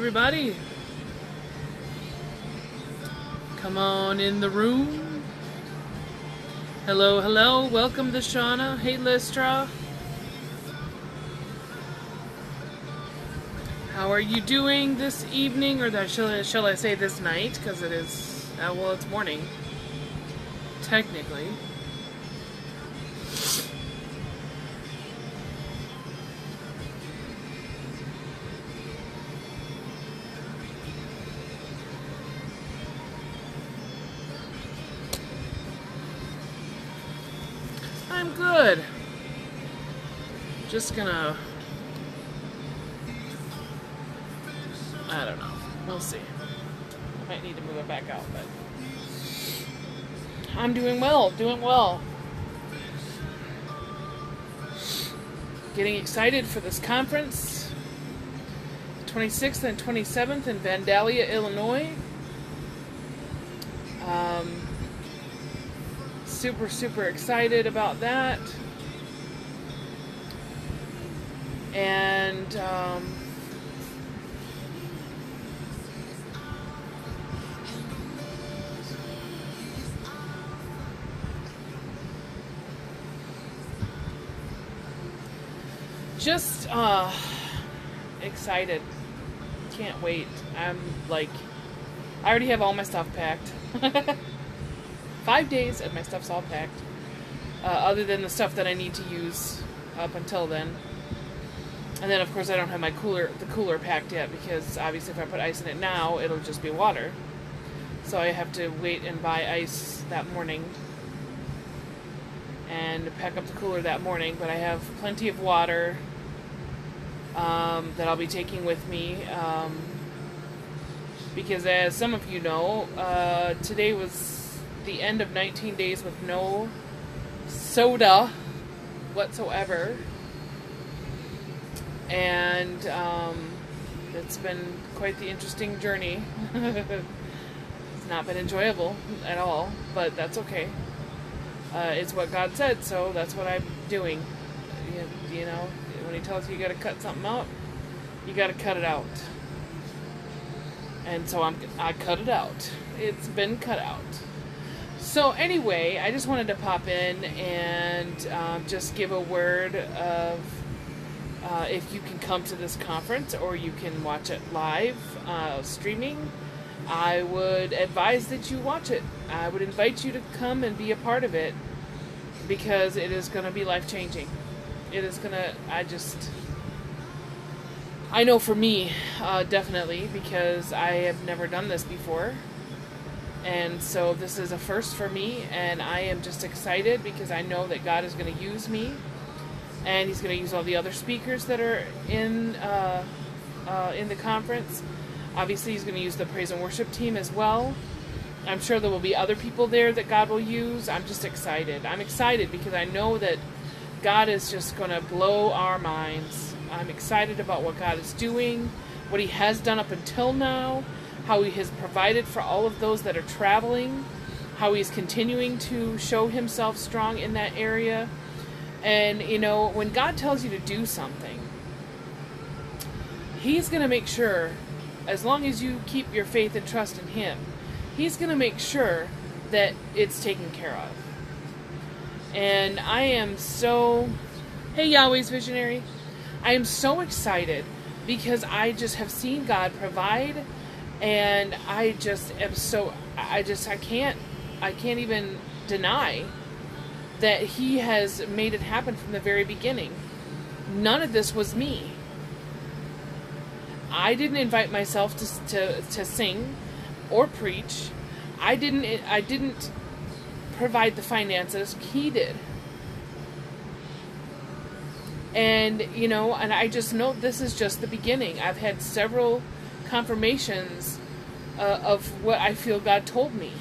everybody. Come on in the room. Hello, hello. Welcome to Shauna. Hey, Lystra. How are you doing this evening, or shall I say this night? Because it is, well, it's morning, technically. I'm good. Just gonna, I don't know. We'll see. I might need to move it back out, but I'm doing well. Getting excited for this conference. 26th and 27th in Vandalia, Illinois. Super excited about that. And just excited. Can't wait. I'm like, I already have all my stuff packed. 5 days and my stuff's all packed. Other than the stuff that I need to use up until then. And then of course I don't have my the cooler packed yet, because obviously if I put ice in it now, it'll just be water. So I have to wait and buy ice that morning and pack up the cooler that morning. But I have plenty of water that I'll be taking with me. Because as some of you know, today was the end of 19 days with no soda whatsoever. And it's been quite the interesting journey. It's not been enjoyable at all, but that's okay. It's what God said, so that's what I'm doing. You know, when He tells you got to cut something out, you got to cut it out. And so I cut it out. It's been cut out. So anyway, I just wanted to pop in and just give a word of if you can come to this conference or you can watch it live streaming, I would advise that you watch it. I would invite you to come and be a part of it, because it is going to be life-changing. It is going to, I know for me, definitely, because I have never done this before. And so this is a first for me, and I am just excited because I know that God is going to use me, and He's going to use all the other speakers that are in the conference. Obviously, He's going to use the praise and worship team as well. I'm sure there will be other people there that God will use. I'm just excited. I'm excited because I know that God is just going to blow our minds. I'm excited about what God is doing, what He has done up until now, how He has provided for all of those that are traveling, how He's continuing to show Himself strong in that area. And, you know, when God tells you to do something, He's going to make sure, as long as you keep your faith and trust in Him, He's going to make sure that it's taken care of. And I am so, hey Yahweh's visionary, I am so excited because I just have seen God provide. And I just am so, I can't even deny that He has made it happen from the very beginning. None of this was me. I didn't invite myself to sing or preach. I didn't provide the finances. He did. And, you know, and I just know this is just the beginning. I've had several confirmations of what I feel God told me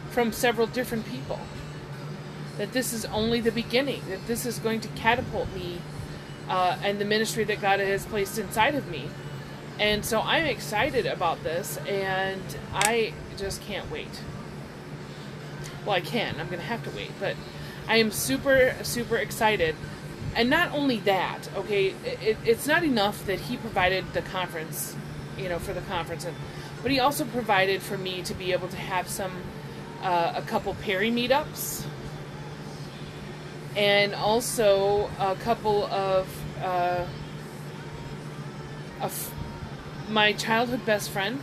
from several different people, that this is only the beginning, that this is going to catapult me and the ministry that God has placed inside of me. And so I'm excited about this, and I just can't wait. Well, I'm going to have to wait, but I am super excited. And not only that, okay, it's not enough that He provided the conference for the conference. But he also provided for me to be able to have a couple Perry meetups, and also a couple of my childhood best friend,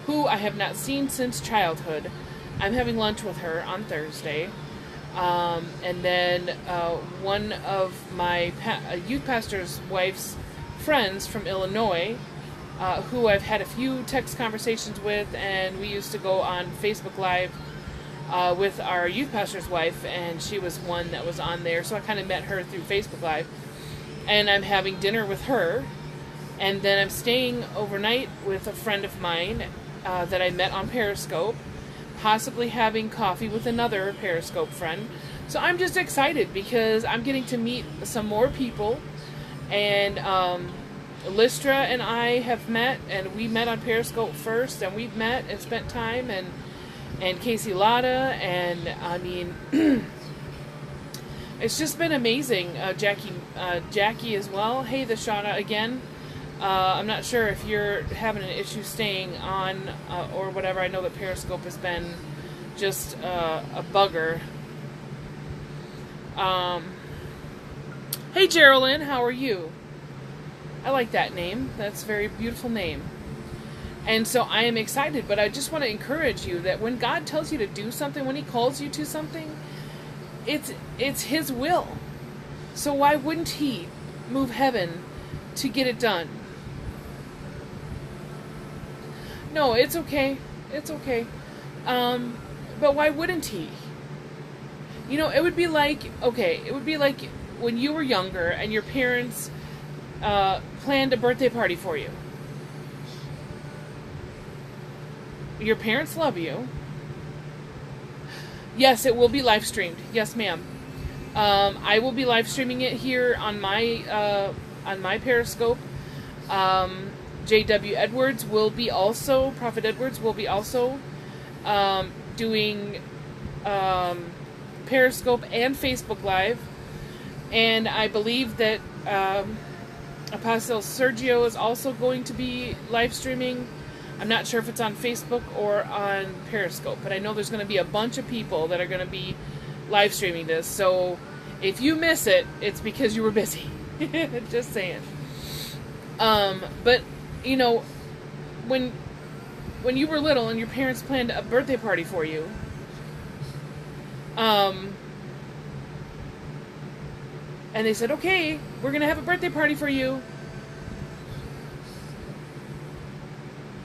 who I have not seen since childhood. I'm having lunch with her on Thursday. And then one of my youth pastor's wife's friends from Illinois, who I've had a few text conversations with, and we used to go on Facebook Live with our youth pastor's wife, and she was one that was on there, so I kind of met her through Facebook Live. And I'm having dinner with her, and then I'm staying overnight with a friend of mine that I met on Periscope, possibly having coffee with another Periscope friend. So I'm just excited because I'm getting to meet some more people, and Lystra and I have met, and we met on Periscope first, and we've met and spent time, and Casey Latta, and I mean, it's just been amazing. Jackie as well. Hey, the Shauna again. I'm not sure if you're having an issue staying on or whatever. I know that Periscope has been just a bugger. Hey, Geraldine, how are you? I like that name. That's a very beautiful name. And so I am excited, but I just want to encourage you that when God tells you to do something, when He calls you to something, it's His will. So why wouldn't He move heaven to get it done? No, it's okay. It's okay. But why wouldn't He? It would be like when you were younger and your parents planned a birthday party for you. Your parents love you. Yes, it will be live streamed. Yes, ma'am. I will be live streaming it here on my Periscope. J.W. Edwards will be also, Prophet Edwards will be also doing Periscope and Facebook Live. And I believe that Apostle Sergio is also going to be live streaming. I'm not sure if it's on Facebook or on Periscope, but I know there's going to be a bunch of people that are going to be live streaming this. So if you miss it, it's because you were busy. Just saying. But when you were little and your parents planned a birthday party for you, and they said, okay, we're going to have a birthday party for you.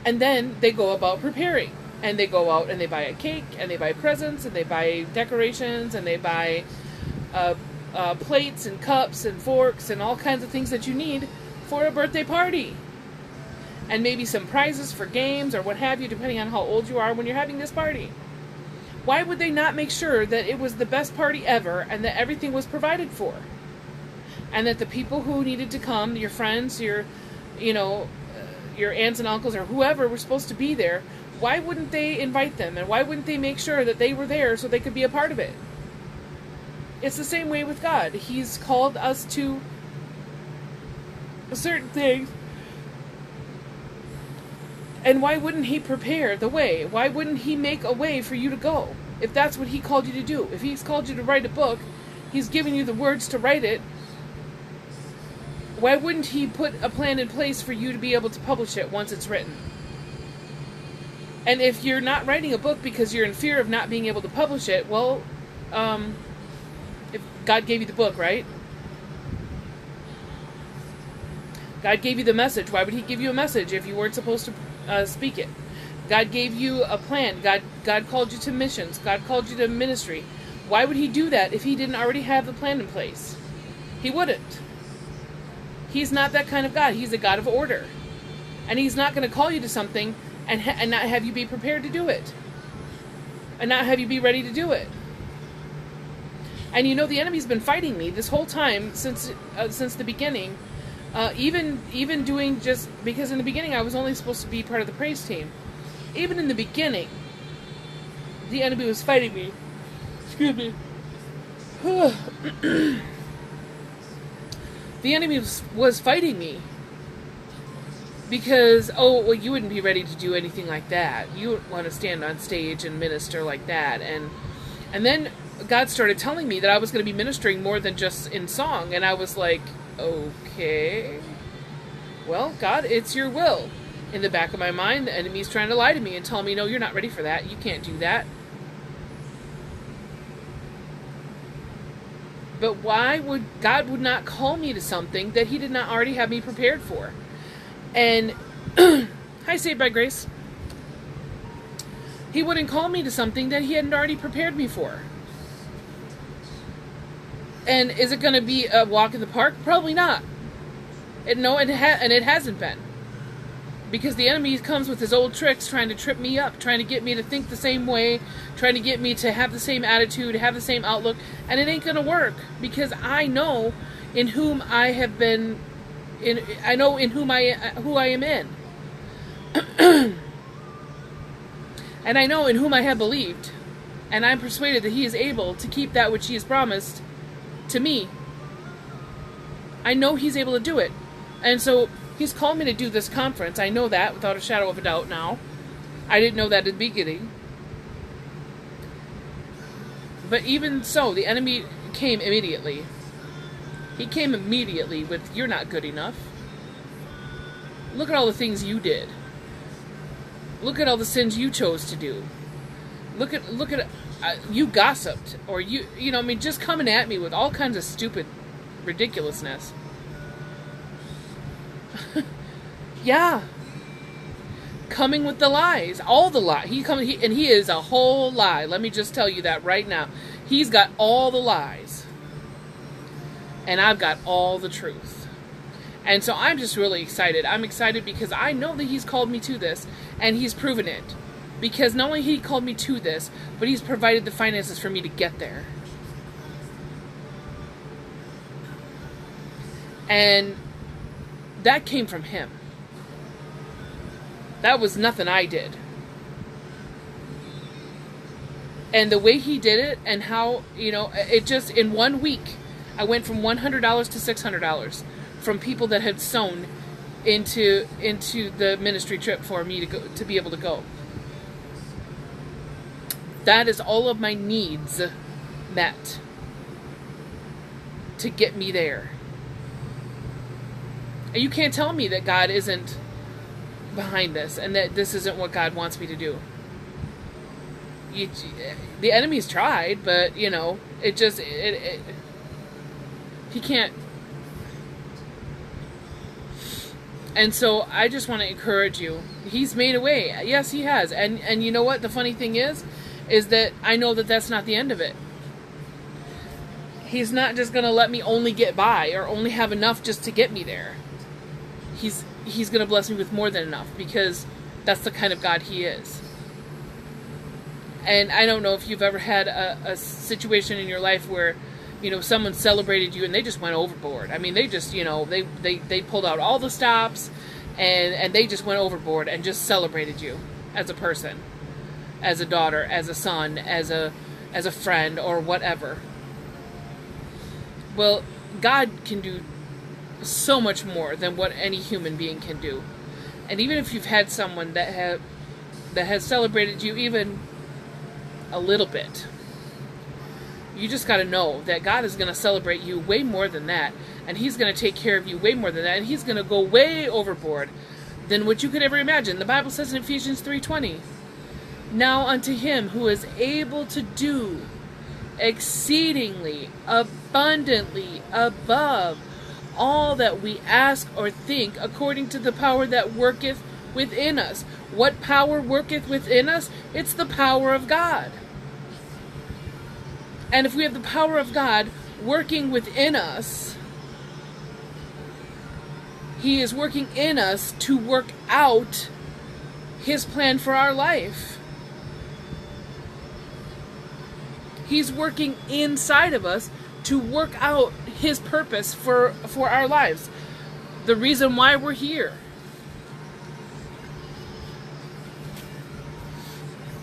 And then they go about preparing. And they go out and they buy a cake, and they buy presents, and they buy decorations, and they buy plates and cups and forks and all kinds of things that you need for a birthday party. And maybe some prizes for games or what have you, depending on how old you are when you're having this party. Why would they not make sure that it was the best party ever and that everything was provided for? And that the people who needed to come, your friends, your aunts and uncles or whoever were supposed to be there, why wouldn't they invite them? And why wouldn't they make sure that they were there so they could be a part of it? It's the same way with God. He's called us to certain things. And why wouldn't He prepare the way? Why wouldn't He make a way for you to go? If that's what He called you to do. If He's called you to write a book, He's given you the words to write it. Why wouldn't He put a plan in place for you to be able to publish it once it's written? And if you're not writing a book because you're in fear of not being able to publish it, well, if God gave you the book, right? God gave you the message. Why would He give you a message if you weren't supposed to speak it? God gave you a plan. God called you to missions. God called you to ministry. Why would He do that if He didn't already have the plan in place? He wouldn't. He's not that kind of God. He's a God of order. And He's not going to call you to something and not have you be prepared to do it. And not have you be ready to do it. And the enemy's been fighting me this whole time since the beginning. Even doing just because in the beginning I was only supposed to be part of the praise team. Even in the beginning, the enemy was fighting me. Excuse me. The enemy was fighting me Because, oh, well, you wouldn't be ready to do anything like that. You wouldn't want to stand on stage and minister like that. And then God started telling me that I was going to be ministering more than just in song. And I was like, okay, well, God, it's your will. In the back of my mind, the enemy's trying to lie to me and tell me, no, you're not ready for that. You can't do that. But why would God would not call me to something that he did not already have me prepared for? And hi, Saved by Grace. He wouldn't call me to something that he hadn't already prepared me for. And is it going to be a walk in the park? Probably not. And it hasn't been. Because the enemy comes with his old tricks, trying to trip me up, trying to get me to think the same way, trying to get me to have the same attitude, have the same outlook, and it ain't going to work. Because I know in whom I have been, I know in who I am in. And I know in whom I have believed. And I'm persuaded that he is able to keep that which he has promised to me. I know he's able to do it. And so he's called me to do this conference. I know that without a shadow of a doubt now. I didn't know that at the beginning. But even so, the enemy came immediately. He came immediately with, you're not good enough. Look at all the things you did. Look at all the sins you chose to do. Look at you gossiped, or just coming at me with all kinds of stupid ridiculousness. Yeah. Coming with the lies. All the lies. He is a whole lie. Let me just tell you that right now. He's got all the lies. And I've got all the truth. And so I'm just really excited. I'm excited because I know that he's called me to this, and he's proven it. Because not only he called me to this, but he's provided the finances for me to get there. And that came from him. That was nothing I did. And the way he did it, and how, it just, in 1 week, I went from $100 to $600 from people that had sown into the ministry trip for me to be able to go. That is all of my needs met to get me there. And you can't tell me that God isn't behind this and that this isn't what God wants me to do. The enemy's tried, but, it just, he can't. And so I just want to encourage you. He's made a way. Yes, he has. And you know what? The funny thing is that I know that that's not the end of it. He's not just going to let me only get by or only have enough just to get me there. He's going to bless me with more than enough, because that's the kind of God he is. And I don't know if you've ever had a situation in your life where, someone celebrated you and they just went overboard. I mean, they just, they pulled out all the stops and they just went overboard and just celebrated you as a person, as a daughter, as a son, as a friend, or whatever. Well, God can do so much more than what any human being can do. And even if you've had someone that has celebrated you even a little bit, you just got to know that God is going to celebrate you way more than that, and he's going to take care of you way more than that, and he's going to go way overboard than what you could ever imagine. The Bible says in Ephesians 3:20, now unto him who is able to do exceedingly abundantly above all that we ask or think, according to the power that worketh within us. What power worketh within us? It's the power of God. And if we have the power of God working within us, he is working in us to work out his plan for our life. He's working inside of us to work out his purpose for our lives. The reason why we're here.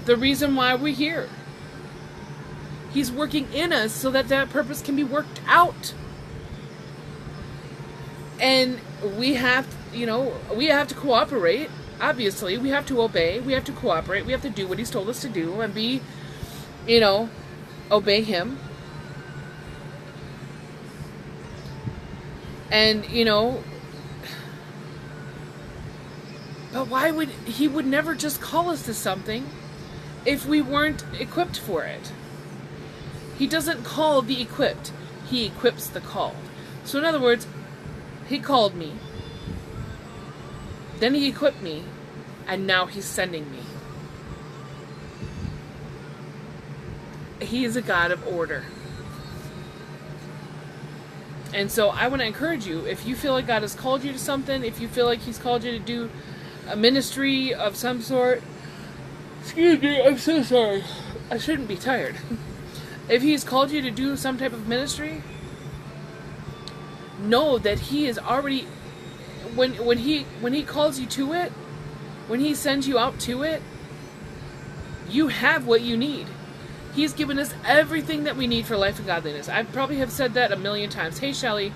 The reason why we're here. He's working in us so that purpose can be worked out. And we have we have to cooperate. Obviously, we have to obey. We have to cooperate. We have to do what he's told us to do and obey him. And, but why would he would never just call us to something if we weren't equipped for it? He doesn't call the equipped. He equips the called. So in other words, he called me. Then he equipped me. And now he's sending me. He is a God of order. And so I want to encourage you, if you feel like God has called you to something, if you feel like he's called you to do a ministry of some sort, excuse me, I'm so sorry. I shouldn't be tired. If he's called you to do some type of ministry, know that he is already, when he calls you to it, when he sends you out to it, you have what you need. He's given us everything that we need for life and godliness. I probably have said that a million times. Hey, Shelly.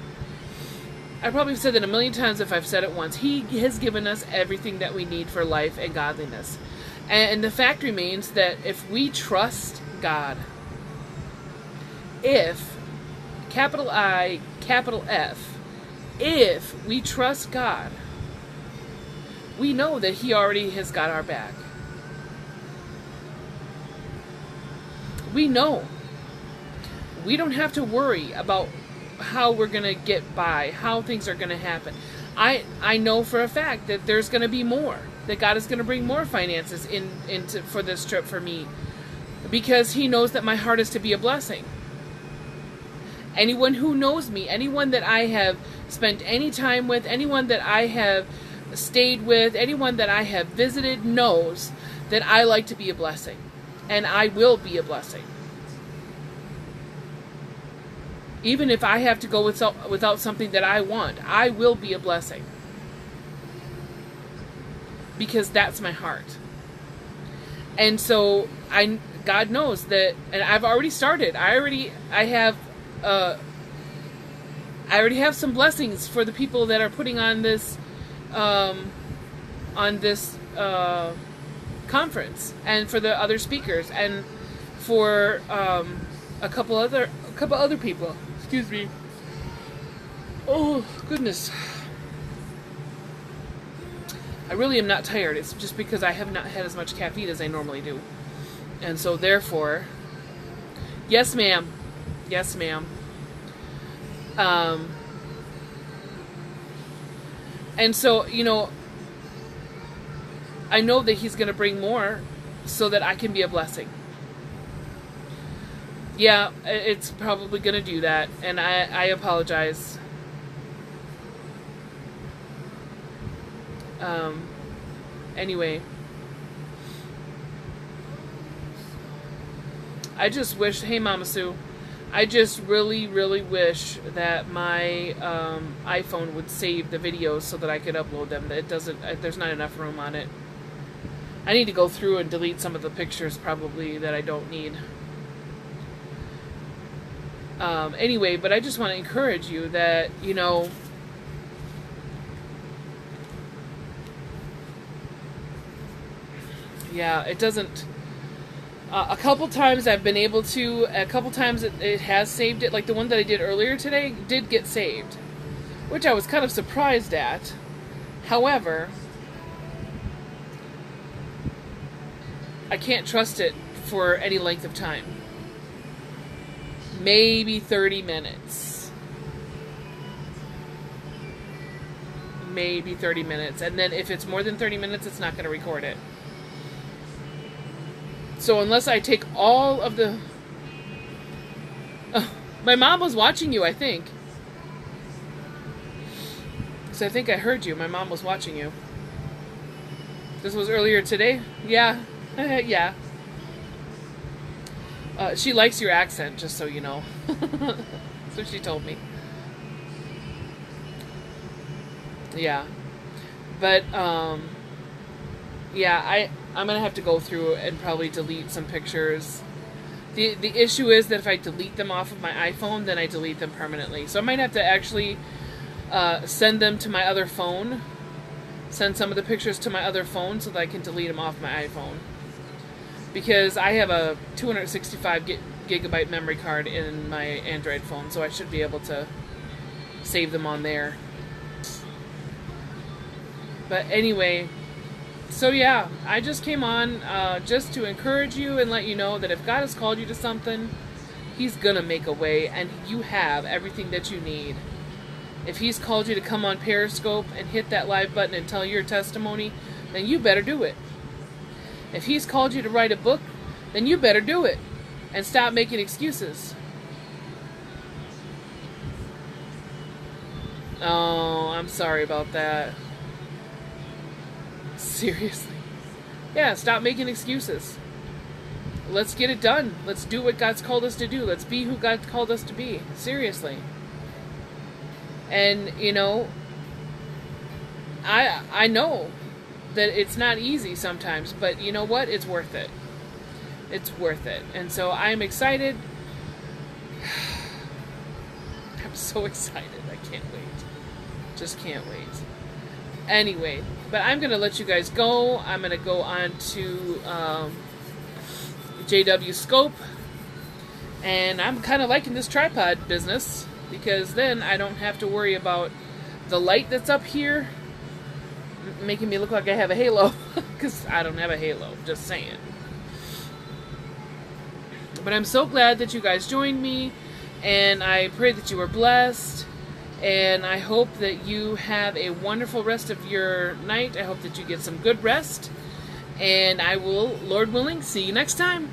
I probably have said that a million times if I've said it once. He has given us everything that we need for life and godliness. And the fact remains that if we trust God, if, capital I, capital F, if we trust God, we know that he already has got our back. We know. We don't have to worry about how we're going to get by, how things are going to happen. I know for a fact that there's going to be more, that God is going to bring more finances into for this trip for me, because he knows that my heart is to be a blessing. Anyone who knows me, anyone that I have spent any time with, anyone that I have stayed with, anyone that I have visited knows that I like to be a blessing. And I will be a blessing. Even if I have to go without something that I want, I will be a blessing. Because that's my heart. And so God knows that, and I've already started. I already have some blessings for the people that are putting on this conference, and for the other speakers, and for a couple other people. Excuse me. Oh goodness, I really am not tired. It's just because I have not had as much caffeine as I normally do, and so therefore, yes, ma'am. And so, I know that he's going to bring more so that I can be a blessing. Yeah, it's probably going to do that, and I apologize. Anyway, I just wish, hey Mama Sue, I just really, really wish that my iPhone would save the videos so that I could upload them. It doesn't, there's not enough room on it. I need to go through and delete some of the pictures probably that I don't need. Anyway, but I just want to encourage you that, yeah, it doesn't, a couple times I've been able to, a couple times it has saved it, like the one that I did earlier today did get saved, which I was kind of surprised at. However, I can't trust it for any length of time. Maybe 30 minutes. Maybe 30 minutes. And then if it's more than 30 minutes, it's not going to record it. So unless I take all of the... my mom was watching you, I think. So I think I heard you. My mom was watching you. This was earlier today? Yeah. Yeah. She likes your accent, just so you know. That's what she told me. Yeah. But, yeah, I'm going to have to go through and probably delete some pictures. The issue is that if I delete them off of my iPhone, then I delete them permanently. So I might have to actually send them to my other phone send some of the pictures to my other phone so that I can delete them off my iPhone. Because I have a 265 gigabyte memory card in my Android phone, so I should be able to save them on there. But anyway, so yeah, I just came on just to encourage you and let you know that if God has called you to something, He's gonna make a way, and you have everything that you need. If He's called you to come on Periscope and hit that live button and tell your testimony, then you better do it. If He's called you to write a book, then you better do it and stop making excuses. Oh, I'm sorry about that. Seriously. Yeah, stop making excuses. Let's get it done. Let's do what God's called us to do. Let's be who God's called us to be. Seriously. And, you know, I know that it's not easy sometimes, but you know what? It's worth it. It's worth it. And so I'm excited. I'm so excited. I can't wait. Just can't wait. Anyway, but I'm going to let you guys go. I'm going to go on to JW Scope. And I'm kind of liking this tripod business, because then I don't have to worry about the light that's up here making me look like I have a halo. Because I don't have a halo. Just saying. But I'm so glad that you guys joined me. And I pray that you were blessed. And I hope that you have a wonderful rest of your night. I hope that you get some good rest. And I will, Lord willing, see you next time.